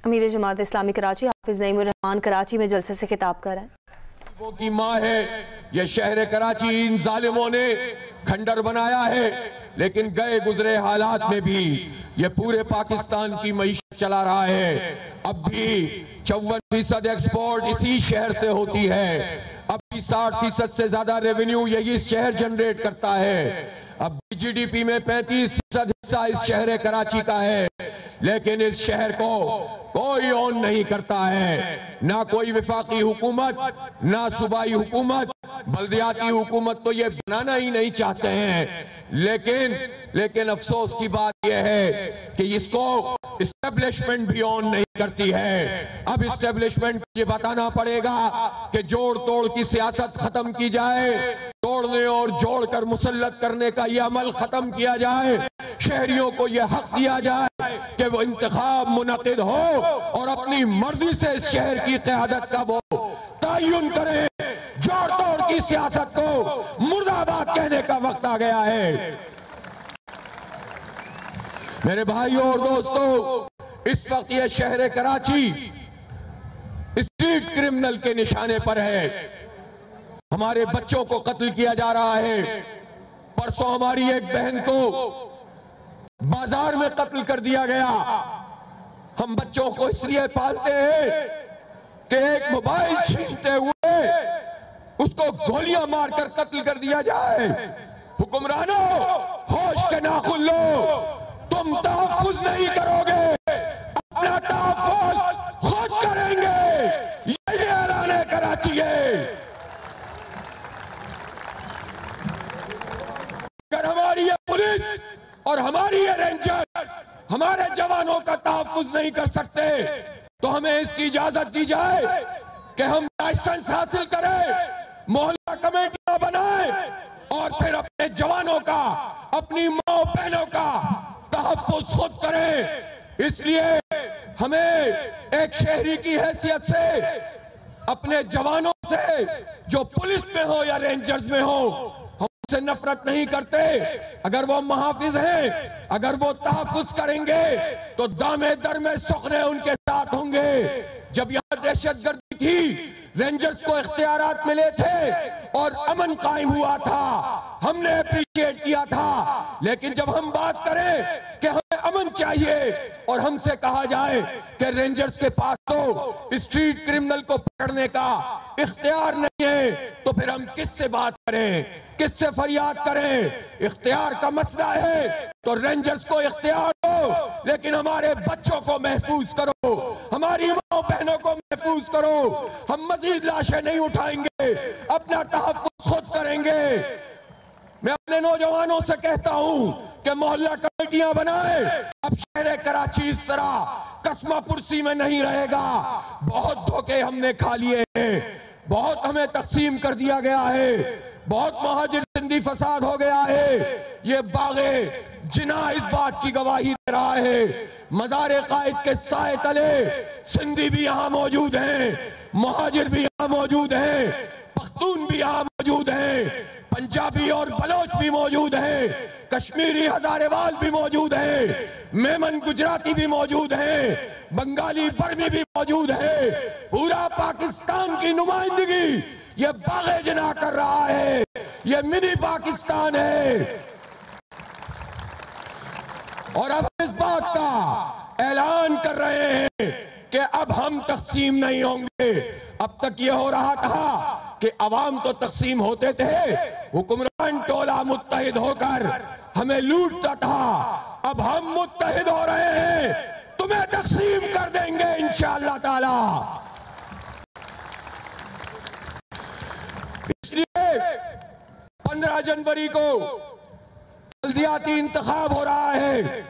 امیر جماعت اسلامی کراچی حافظ نعیم الرحمان کراچی میں جلسے سے خطاب کر رہے ہیں۔ وہ کی ماں ہے، یہ شہر کراچی ان ظالموں نے کھنڈر بنایا ہے، لیکن گئے گزرے حالات میں بھی یہ پورے پاکستان کی معیشت چلا رہا ہے۔ اب بھی 54% ایکسپورٹ اسی شہر سے ہوتی ہے، اب بھی 60% سے زیادہ ریونیو یہی شہر جنریٹ کرتا ہے، اب بھی جی ڈی پی میں 35% حصہ اس شہر کراچی کا ہے، لیکن اس شہر کو کوئی اون نہیں کرتا ہے، نہ کوئی وفاقی حکومت، نہ صوبائی حکومت، بلدیاتی حکومت تو یہ بنانا ہی نہیں چاہتے ہیں۔ لیکن افسوس کی بات یہ ہے کہ اس کو اسٹیبلشمنٹ بھی اون نہیں کرتی ہے۔ اب اسٹیبلشمنٹ یہ بتانا پڑے گا کہ جوڑ توڑ کی سیاست ختم کی جائے، توڑنے اور جوڑ کر مسلط کرنے کا یہ عمل ختم کیا جائے، شہریوں کو یہ حق دیا جائے کہ وہ انتخاب منعقد ہو اور اپنی مرضی سے اس شہر کی قیادت کا وہ تعین کریں۔ جوڑ توڑ کی سیاست کو مردہ آباد کہنے کا وقت آ گیا ہے۔ میرے بھائیوں اور دوستوں، اس وقت یہ شہر کراچی اسٹریٹ کرمنل کے نشانے پر ہے، ہمارے بچوں کو قتل کیا جا رہا ہے۔ پرسوں ہماری ایک بہن کو بازار میں قتل کر دیا گیا۔ ہم بچوں کو اس لیے پالتے ہیں کہ ایک موبائل چھینتے ہوئے اس کو گولیاں مار کر قتل کر دیا جائے۔ حکمرانوں، ہوش کے ناخن لو، تم تحفظ نہیں کرو گے، اپنا تحفظ خود کریں گے، یہی اعلان کراچی ہے۔ اگر ہماری یہ پولیس اور ہماری یہ رینجر ہمارے جوانوں کا تحفظ نہیں کر سکتے تو ہمیں اس کی اجازت دی جائے کہ ہم لائسنس حاصل کریں، محلہ کمیٹیاں بنائیں اور پھر اپنے جوانوں کا، اپنی ماں بہنوں کا تحفظ خود کریں۔ اس لیے ہمیں ایک شہری کی حیثیت سے اپنے جوانوں سے، جو پولیس میں ہو یا رینجرز میں ہو، ہم سے نفرت نہیں کرتے۔ اگر وہ محافظ ہیں، اگر وہ تحفظ کریں گے تو دامے در میں سخنے ان کے ساتھ ہوں گے۔ جب یہاں دہشت گردی تھی، رینجرز کو اختیارات ملے تھے اور امن قائم ہوا تھا، ہم نے اپریشیٹ کیا تھا، لیکن جب ہم بات کریں کہ ہمیں امن چاہیے اور ہم سے کہا جائے کہ رینجرز کے پاس تو اسٹریٹ کرمنل کو پکڑنے کا اختیار نہیں ہے، تو پھر ہم کس سے بات کریں، کس سے فریاد کریں؟ اختیار کا مسئلہ ہے تو رینجرز کو اختیار ہو، لیکن ہمارے بچوں کو محفوظ کرو، ہماری ماں بہنوں کو محفوظ کرو۔ ہم مزید لاشیں نہیں اٹھائیں گے، اپنا تحفظ خود کریں گے۔ میں اپنے نوجوانوں سے کہتا ہوں کہ محلہ کمیٹیاں بنائیں۔ اب شہر کراچی اس طرح قسمہ پرسی میں نہیں رہے گا۔ بہت دھوکے ہم نے کھا لیے ہیں، بہت ہمیں تقسیم کر دیا گیا ہے، بہت مہاجر زندی فساد ہو گیا ہے۔ یہ باغ جناح اس بات کی گواہی دے رہا ہے۔ مزار قائد کے سائے تلے سندھی بھی یہاں موجود ہیں، مہاجر بھی یہاں موجود ہیں، پختون بھی یہاں موجود ہیں، پنجابی اور بلوچ بھی موجود ہیں، کشمیری ہزارے وال بھی موجود ہیں، میمن گجراتی بھی موجود ہیں، بنگالی برمی بھی موجود ہے۔ پورا پاکستان کی نمائندگی یہ باغ جناح کر رہا ہے، یہ منی پاکستان ہے۔ اور اب اس بات کا اعلان کر رہے ہیں کہ اب ہم تقسیم نہیں ہوں گے۔ اب تک یہ ہو رہا تھا کہ عوام تو تقسیم ہوتے تھے، حکمران ٹولہ متحد ہو کر ہمیں لوٹتا تھا۔ اب ہم متحد ہو رہے ہیں، تمہیں تقسیم کر دیں گے انشاءاللہ تعالی۔ اس لیے 15 جنوری کو بلدیاتی انتخاب ہو رہا ہے،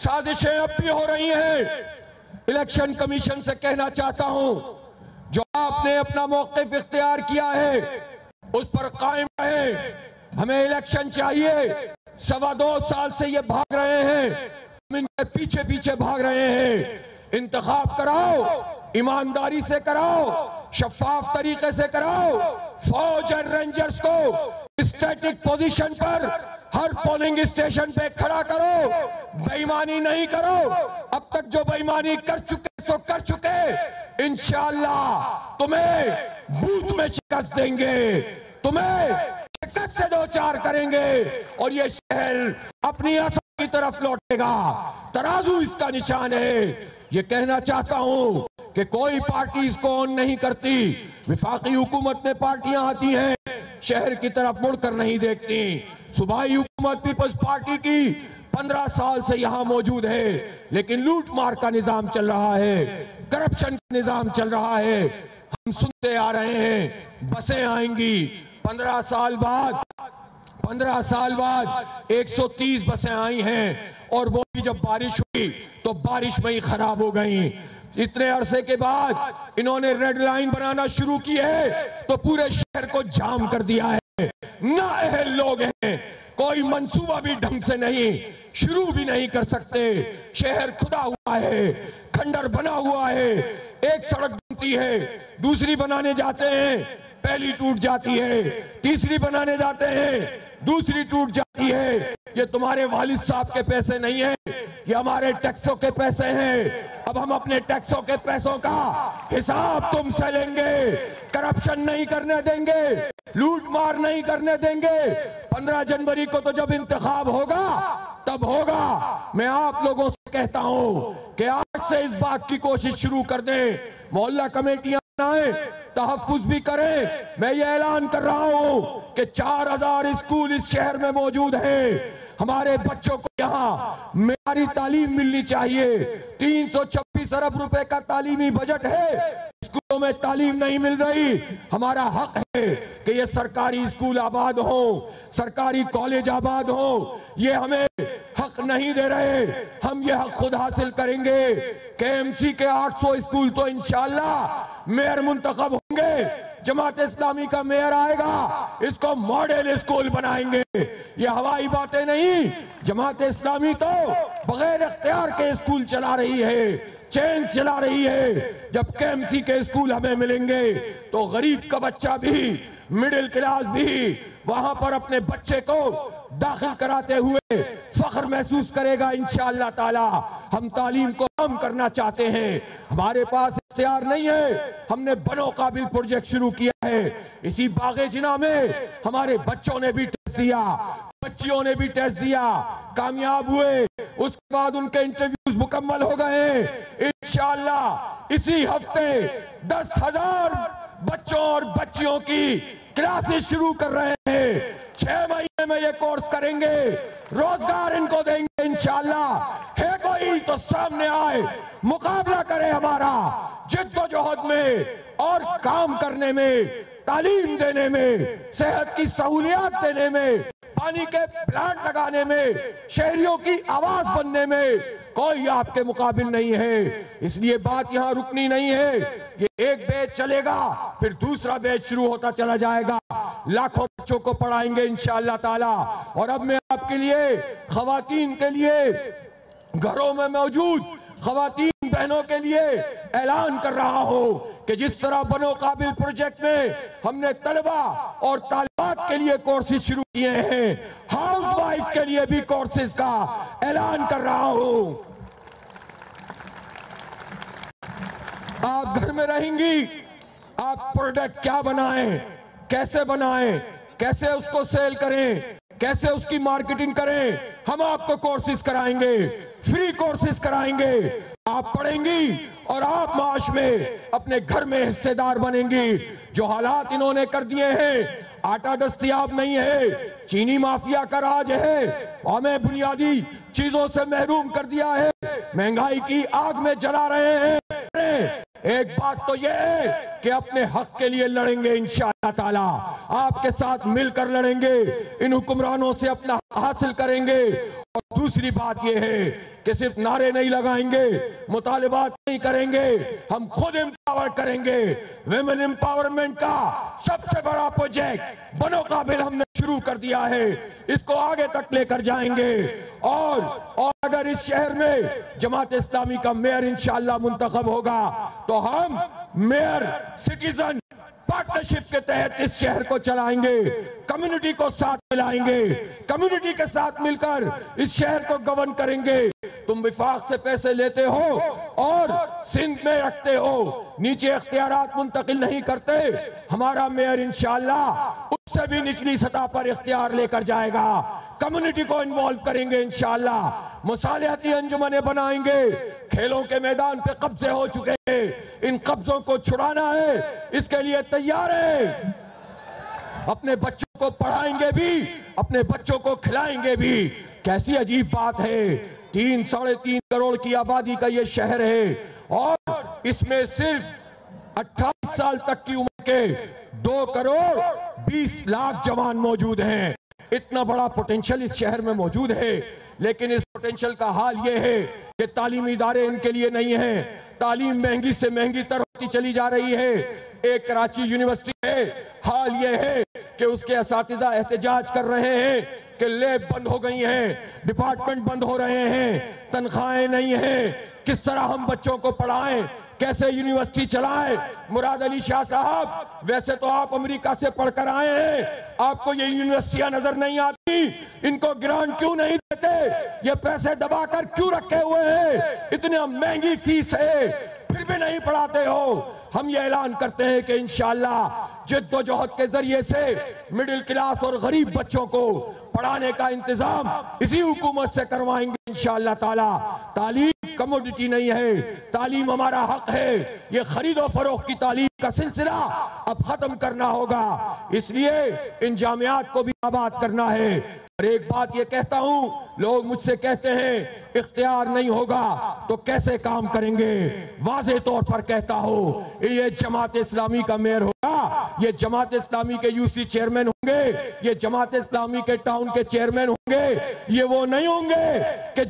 سازشیں اب بھی ہو رہی ہیں۔ الیکشن کمیشن سے کہنا چاہتا ہوں، جو آپ نے اپنا موقف اختیار کیا ہے اس پر قائم رہیں۔ ہمیں الیکشن چاہیے، 2.25 سال سے یہ بھاگ رہے ہیں، ہم ان کے پیچھے پیچھے بھاگ رہے ہیں۔ انتخاب کراؤ، ایمانداری سے کراؤ، شفاف طریقے سے کراؤ، فوج اور رینجرز کو اسٹیٹک پوزیشن پر ہر پولنگ اسٹیشن پہ کھڑا کرو، بے ایمانی نہیں کرو۔ اب تک جو بے ایمانی کر چکے سو کر چکے، انشاءاللہ تمہیں بوت میں شکست دیں گے، تمہیں شکست سے دو چار کریں گے اور یہ شہر اپنی اصل کی طرف لوٹے گا۔ ترازو اس کا نشان ہے۔ یہ کہنا چاہتا ہوں کہ کوئی پارٹی اس کو آن نہیں کرتی، وفاقی حکومت میں پارٹیاں آتی ہیں شہر کی طرف مڑ کر نہیں دیکھتی۔ صوبائی حکومت پیپلز پارٹی کی 15 سال سے یہاں موجود ہے، لیکن لوٹ مار کا نظام چل رہا ہے، کرپشن کا نظام چل رہا ہے۔ ہم سنتے آ رہے ہیں بسیں آئیں گی 15 سال بعد 130 بسیں آئی ہیں، اور وہ بھی جب بارش ہوئی تو بارش میں ہی خراب ہو گئیں۔ اتنے عرصے کے بعد انہوں نے ریڈ لائن بنانا شروع کی ہے تو پورے شہر کو جام کر دیا ہے۔ نااہل لوگ ہیں، کوئی منصوبہ بھی ڈھنگ سے نہیں، شروع بھی نہیں کر سکتے۔ شہر کھدا ہوا ہے، کھنڈر بنا ہوا ہے، ایک سڑک بنتی ہے، دوسری بنانے جاتے ہیں، پہلی ٹوٹ جاتی ہے، تیسری بنانے جاتے ہیں، دوسری ٹوٹ جاتی ہے۔ یہ تمہارے والد صاحب کے پیسے نہیں ہیں، یہ ہمارے ٹیکسوں کے پیسے ہیں۔ اب ہم اپنے ٹیکسوں کے پیسوں کا حساب تم سے لیں گے، کرپشن نہیں کرنے دیں گے، لوٹ مار نہیں کرنے دیں گے۔ 15 جنوری کو تو جب انتخاب ہوگا تب ہوگا۔ میں آپ لوگوں سے کہتا ہوں کہ آج سے اس بات کی کوشش شروع کر دیں، محلہ کمیٹیاں بنائیں، تحفظ بھی کریں۔ میں یہ اعلان کر رہا ہوں کہ 4000 اسکول اس شہر میں موجود ہیں۔ ہمارے بچوں کو یہاں معیاری تعلیم ملنی چاہیے۔ 326 ارب روپے کا تعلیمی بجٹ ہے، اسکولوں میں تعلیم نہیں مل رہی۔ ہمارا حق ہے کہ یہ سرکاری اسکول آباد ہوں، سرکاری کالج آباد ہوں۔ یہ ہمیں حق نہیں دے رہے، ہم یہ حق خود حاصل کریں گے۔ KMC کے 800 اسکول تو انشاءاللہ میئر منتخب ہوں گے، جماعت اسلامی کا میئر آئے گا، اس کو ماڈل اسکول بنائیں گے۔ یہ ہوائی باتیں نہیں، جماعت اسلامی تو بغیر اختیار کے اسکول چلا رہی ہے، چین چلا رہی ہے۔ جب KMC کے اسکول ہمیں ملیں گے تو غریب کا بچہ بھی، مڈل کلاس بھی وہاں پر اپنے بچے کو داخل کراتے ہوئے فخر محسوس کرے گا انشاءاللہ تعالی۔ ہم تعلیم کو عام کرنا چاہتے ہیں، ہمارے پاس اختیار نہیں ہے۔ ہم نے بنو قابل پروجیکٹ شروع کیا ہے، اسی باغ جناح میں ہمارے بچوں نے بھی ٹیسٹ دیا، بچیوں نے بھی ٹیسٹ دیا، کامیاب ہوئے۔ اس کے بعد ان کے انٹرویوز مکمل ہو گئے۔ انشاءاللہ اسی ہفتے 10,000 بچوں اور بچیوں کی کلاسز شروع کر رہے ہیں۔ 6 مہینے میں یہ کورس کریں گے، روزگار ان کو دیں گے انشاءاللہ۔ ہے کوئی تو سامنے آئے، مقابلہ کرے ہمارا، جد و جہد میں اور کام کرنے میں، تعلیم دینے میں، صحت کی سہولیات دینے میں، پانی کے پلانٹ لگانے میں، شہریوں کی آواز بننے میں کوئی آپ کے مقابل نہیں ہے۔ اس لیے بات یہاں رکنی نہیں ہے۔ یہ ایک بیچ چلے گا، پھر دوسرا بیچ شروع ہوتا چلا جائے گا، لاکھوں بچوں کو پڑھائیں گے انشاءاللہ تعالی۔ اور اب میں آپ کے لیے، خواتین کے لیے، گھروں میں موجود خواتین بہنوں کے لیے اعلان کر رہا ہوں کہ جس طرح بنو قابل پروجیکٹ میں ہم نے طلبہ اور طالبات کے لیے کورسز شروع کیے ہیں، ہاؤس وائف کے لیے بھی کورسز کا اعلان کر رہا ہوں۔ آپ گھر میں رہیں گی، آپ پروڈکٹ کیا بنائیں، کیسے بنائیں، کیسے اس کو سیل کریں، کیسے اس کی مارکیٹنگ کریں، ہم آپ کو کورسز کرائیں گے، فری کورسز کرائیں گے۔ آپ پڑھیں گی اور آپ معاش میں اپنے گھر میں حصے دار بنیں گی۔ جو حالات انہوں نے کر دیے ہیں، آٹا دستیاب نہیں ہے، چینی مافیا کا راج ہے، ہمیں بنیادی چیزوں سے محروم کر دیا ہے، مہنگائی کی آگ میں جلا رہے ہیں۔ ایک بات تو یہ ہے کہ اپنے حق کے لیے لڑیں گے انشاءاللہ تعالی، آپ کے ساتھ مل کر لڑیں گے، ان حکمرانوں سے اپنا حق حاصل کریں گے۔ اور دوسری بات یہ ہے کہ صرف نعرے نہیں لگائیں گے، مطالبات نہیں کریں گے، ہم خود امپاور کریں گے۔ ویمن امپاورمنٹ کا سب سے بڑا پروجیکٹ بنو قابل ہم نے شروع کر دیا ہے، اس کو آگے تک لے کر جائیں گے۔ اور اگر اس شہر میں جماعت اسلامی کا میئر انشاءاللہ منتخب ہوگا تو ہم میئر سٹیزن پارٹنرشپ کے تحت اس شہر کو چلائیں گے، کمیونٹی کو ساتھ ملائیں گے، کمیونٹی کے ساتھ مل کر اس شہر کو گورن کریں گے۔ تم وفاق سے پیسے لیتے ہو اور سندھ میں رکھتے ہو، نیچے اختیارات منتقل نہیں کرتے، ہمارا میئر انشاءاللہ اس سے بھی نچلی سطح پر اختیار لے کر جائے گا، کمیونٹی کو انوالو کریں گے انشاءاللہ، مصالحتی انجمنیں بنائیں گے۔ کھیلوں کے میدان پہ قبضے ہو چکے ہیں، ان قبضوں کو چھڑانا ہے، اس کے لیے تیار ہے، اپنے بچوں کو پڑھائیں گے بھی، اپنے بچوں کو کھلائیں گے بھی۔ کیسی عجیب بات ہے، 3-3.5 کروڑ کی آبادی کا یہ شہر ہے اور اس میں صرف 28 سال تک کی عمر کے 2 کروڑ 20 لاکھ جوان موجود ہیں۔ اتنا بڑا پوٹینشل اس شہر میں موجود ہے، لیکن اس پوٹینشل کا حال یہ ہے کہ تعلیمی ادارے ان کے لیے نہیں ہیں، تعلیم مہنگی سے مہنگی تر ہوتی چلی جا رہی ہے۔ ایک کراچی یونیورسٹی ہے، حال یہ ہے کہ اس کے اساتذہ احتجاج کر رہے ہیں کہ لیب بند ہو گئی ہیں، ڈپارٹمنٹ بند ہو رہے ہیں، تنخواہیں نہیں ہیں، کس طرح ہم بچوں کو پڑھائیں، کیسے یونیورسٹی چلائیں۔ مراد علی شاہ صاحب، ویسے تو آپ امریکہ سے پڑھ کر آئے ہیں، آپ کو یہ یونیورسٹیاں نظر نہیں آتی، ان کو گرانٹ کیوں نہیں دیتے، یہ پیسے دبا کر کیوں رکھے ہوئے ہیں، اتنا مہنگی فیس ہے پھر بھی نہیں پڑھاتے ہو۔ ہم یہ اعلان کرتے ہیں کہ انشاءاللہ جد و جہد کے ذریعے سے مڈل کلاس اور غریب بچوں کو پڑھانے کا انتظام اسی حکومت سے کروائیں گے انشاءاللہ تعالی۔ تعلیم کموڈٹی نہیں ہے، تعلیم ہمارا حق ہے، یہ خرید و فروخت کی تعلیم کا سلسلہ اب ختم کرنا ہوگا، اس لیے ان جامعات کو بھی آباد کرنا ہے۔ اور ایک بات یہ کہتا ہوں، لوگ مجھ سے کہتے ہیں اختیار نہیں ہوگا تو کیسے کام کریں گے، واضح طور پر کہتا ہوں، یہ جماعت اسلامی کا میئر ہوگا، یہ جماعت اسلامی کے یو سی چیئرمین ہوں گے، یہ جماعت اسلامی کے ٹاؤن کے چیئرمین ہوں گے، یہ وہ نہیں ہوں گے کہ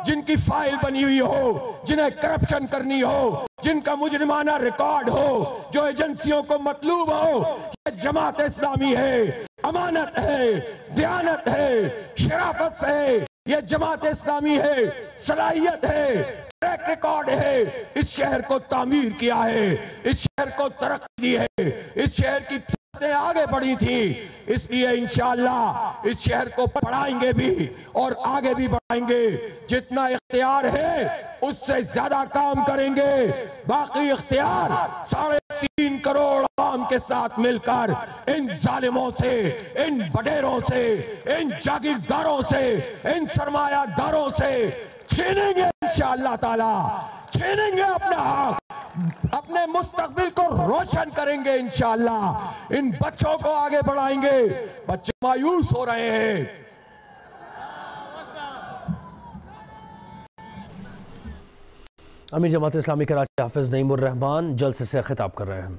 جن کی فائل بنی ہوئی ہو، جنہیں کرپشن کرنی ہو، جن کا مجرمانہ ریکارڈ ہو، جو ایجنسیوں کو مطلوب ہو۔ یہ جماعت اسلامی ہے، امانت ہے، دیانت ہے، شرافت ہے، یہ جماعت اسلامی ہے، صلاحیت ہے، ٹریک ریکارڈ ہے، اس شہر کو تعمیر کیا ہے، اس شہر کو ترقی دی ہے، اس شہر کی فطرتیں آگے بڑھی تھی، اس لیے انشاءاللہ اس شہر کو پڑھائیں گے بھی اور آگے بھی بڑھائیں گے۔ جتنا اختیار ہے اس سے زیادہ کام کریں گے، باقی اختیار 3.5 کروڑ عوام کے ساتھ مل کر ان ظالموں سے، ان وڈیروں سے، ان جاگیرداروں سے، ان سرمایہ داروں سے چھینیں گے انشاءاللہ تعالی، چھینیں گے اپنا حق، اپنے مستقبل کو روشن کریں گے انشاءاللہ، ان بچوں کو آگے بڑھائیں گے۔ بچے مایوس ہو رہے ہیں۔ امیر جماعت اسلامی کراچی حافظ نعیم الرحمان جلسے سے خطاب کر رہے ہیں۔